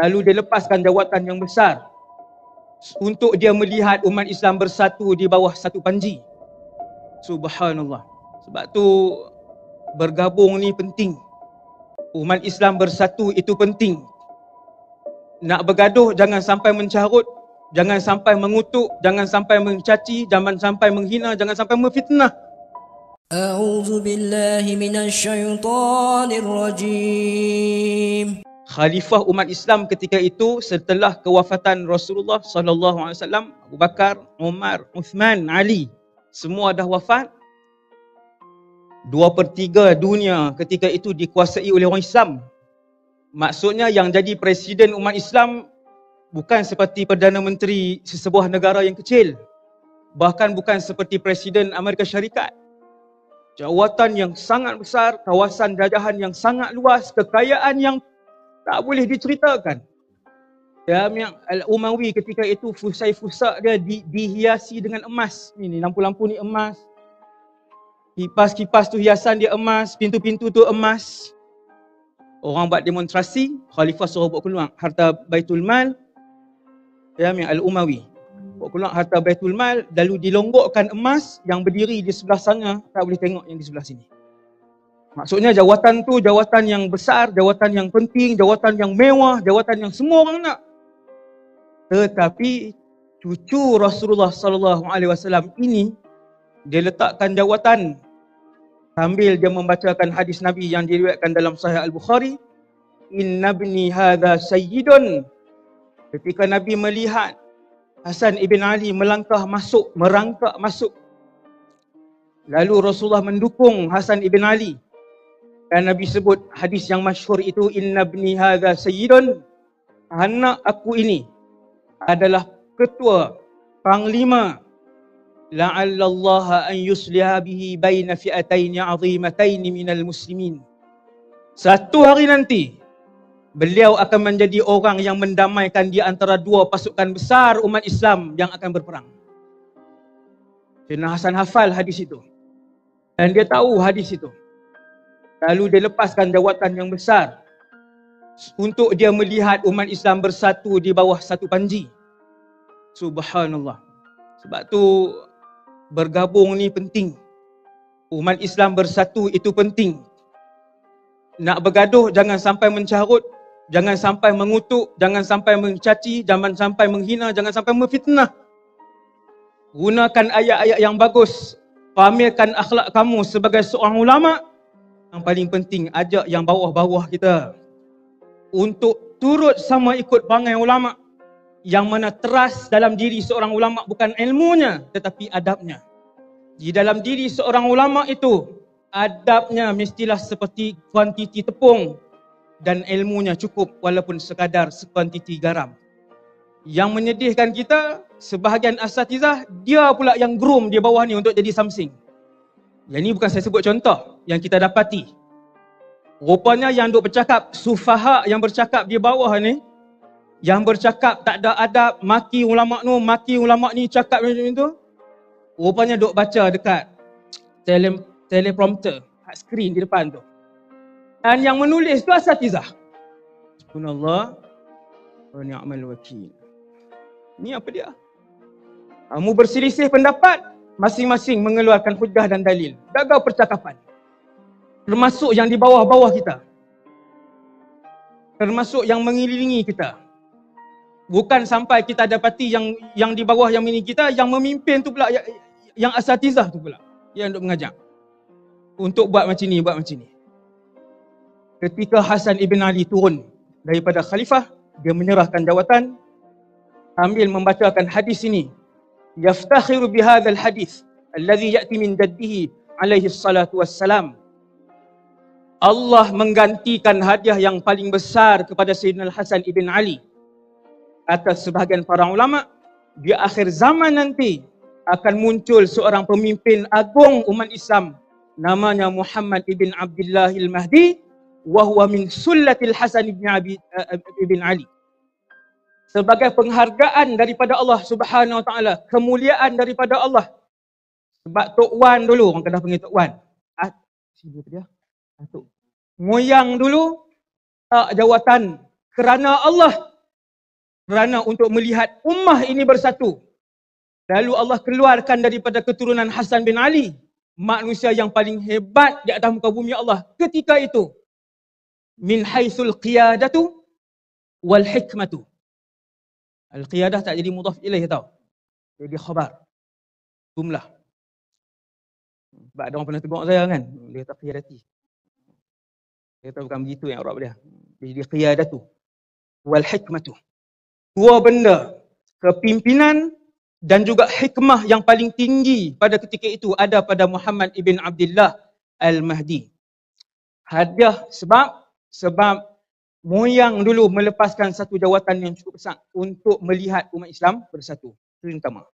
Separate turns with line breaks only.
Lalu dia lepaskan jawatan yang besar untuk dia melihat umat Islam bersatu di bawah satu panji. Subhanallah. Sebab tu bergabung ni penting. Umat Islam bersatu itu penting. Nak bergaduh jangan sampai mencarut, jangan sampai mengutuk, jangan sampai mencaci, jangan sampai menghina, jangan sampai memfitnah.
A'udzu billahi minasyaitonir rajim.
Khalifah umat Islam ketika itu setelah kewafatan Rasulullah sallallahu alaihi wasallam, Abu Bakar, Umar, Uthman, Ali, semua dah wafat. 2/3 dunia ketika itu dikuasai oleh orang Islam. Maksudnya yang jadi presiden umat Islam bukan seperti Perdana Menteri sesebuah negara yang kecil. Bahkan bukan seperti Presiden Amerika Syarikat. Jawatan yang sangat besar, kawasan jajahan yang sangat luas, kekayaan yang tak boleh diceritakan. Ya, Al-Umawi ketika itu fusai-fusak dia dihiasi dengan emas. Ini lampu-lampu ni emas. Kipas-kipas tu hiasan dia emas, pintu-pintu tu emas. Orang buat demonstrasi, khalifah suruh bawa keluar harta Baitul Mal. Ya, Al-Umawi. Bawa keluar harta Baitul Mal, lalu dilonggokkan emas yang berdiri di sebelah sana, tak boleh tengok yang di sebelah sini. Maksudnya jawatan tu jawatan yang besar, jawatan yang penting, jawatan yang mewah, jawatan yang semua orang nak. Tetapi cucu Rasulullah sallallahu alaihi wasallam ini dia letakkan jawatan sambil dia membacakan hadis Nabi yang diriwayatkan dalam Sahih Al-Bukhari, "Inna ibni hadza sayyidun." Ketika Nabi melihat Hasan ibn Ali merangkak masuk. Lalu Rasulullah mendukung Hasan ibn Ali. Dan Nabi sebut hadis yang masyhur itu, "Inna ibni hadza sayyidun." Anak aku ini adalah ketua, panglima. La'allallaha an yusliha bihi baina fi'ataini 'azimataini minal muslimin. Satu hari nanti beliau akan menjadi orang yang mendamaikan di antara dua pasukan besar umat Islam yang akan berperang. Sayyidina Hasan hafal hadis itu. Dan dia tahu hadis itu. Lalu dia lepaskan jawatan yang besar untuk dia melihat umat Islam bersatu di bawah satu panji. Subhanallah. Sebab tu bergabung ni penting. Umat Islam bersatu itu penting. Nak bergaduh jangan sampai mencarut, jangan sampai mengutuk, jangan sampai mencaci, jangan sampai menghina, jangan sampai memfitnah. Gunakan ayat-ayat yang bagus. Pamerkan akhlak kamu sebagai seorang ulama. Yang paling penting, ajak yang bawah-bawah kita untuk turut sama ikut perangai ulama. Yang mana teras dalam diri seorang ulama bukan ilmunya tetapi adabnya. Di dalam diri seorang ulama itu adabnya mestilah seperti kuantiti tepung dan ilmunya cukup walaupun sekadar sekuantiti garam. Yang menyedihkan kita, sebahagian asatizah dia pula yang groom di bawah ni untuk jadi something. Yang ni bukan saya sebut contoh yang kita dapati. Rupanya yang duk bercakap sufaha yang bercakap di bawah ni, yang bercakap tak ada adab, maki ulama' ni cakap macam itu, rupanya duk baca dekat teleprompter, hard screen di depan tu. Dan yang menulis tu asatizah. Subhanallah wa ni'mal wakil. Ni apa dia? Kamu berselisih pendapat, masing-masing mengeluarkan hujah dan dalil. Gagal percakapan. Termasuk yang di bawah-bawah kita. Termasuk yang mengelilingi kita. Bukan sampai kita dapati yang di bawah yang ini kita, yang memimpin tu pula, yang asatizah tu pula yang duk mengajak untuk buat macam ni, Ketika Hasan ibn Ali turun daripada khalifah, dia menyerahkan jawatan sambil membacakan hadis ini. Yaftakhiru bihadzal hadis alladhi ya'ti min jaddihi alaihi salatu wassalam. Allah menggantikan hadiah yang paling besar kepada Sayyidina Hasan ibn Ali. Atas sebahagian para ulama, di akhir zaman nanti akan muncul seorang pemimpin agung umat Islam, namanya Muhammad ibn Abdullah al-Mahdi, wa huwa min sullatil Hasan ibn Ali. Sebagai penghargaan daripada Allah Subhanahu wa taala, kemuliaan daripada Allah. Sebab Tok Wan dulu, orang Kedah panggil Tok Wan. Moyang dulu tak jawatan kerana Allah, kerana untuk melihat ummah ini bersatu. Lalu Allah keluarkan daripada keturunan Hasan bin Ali, manusia yang paling hebat di atas muka bumi Allah ketika itu. Min haitsul qiyadatu wal hikmatu. Al-qiyadah tak jadi mudhaf ilaih tau. Jadi khabar. Jumlah. Sebab ada orang pernah tegur saya kan, dia kata qiyadati. Dia kata bukan begitu yang Arab dia. Dia jadi qiyadatu wal hikmatu. Dua benda, kepimpinan dan juga hikmah yang paling tinggi pada ketika itu ada pada Muhammad ibn Abdullah Al-Mahdi. Hadiah sebab moyang dulu melepaskan satu jawatan yang cukup besar untuk melihat umat Islam bersatu. Itu yang pertama.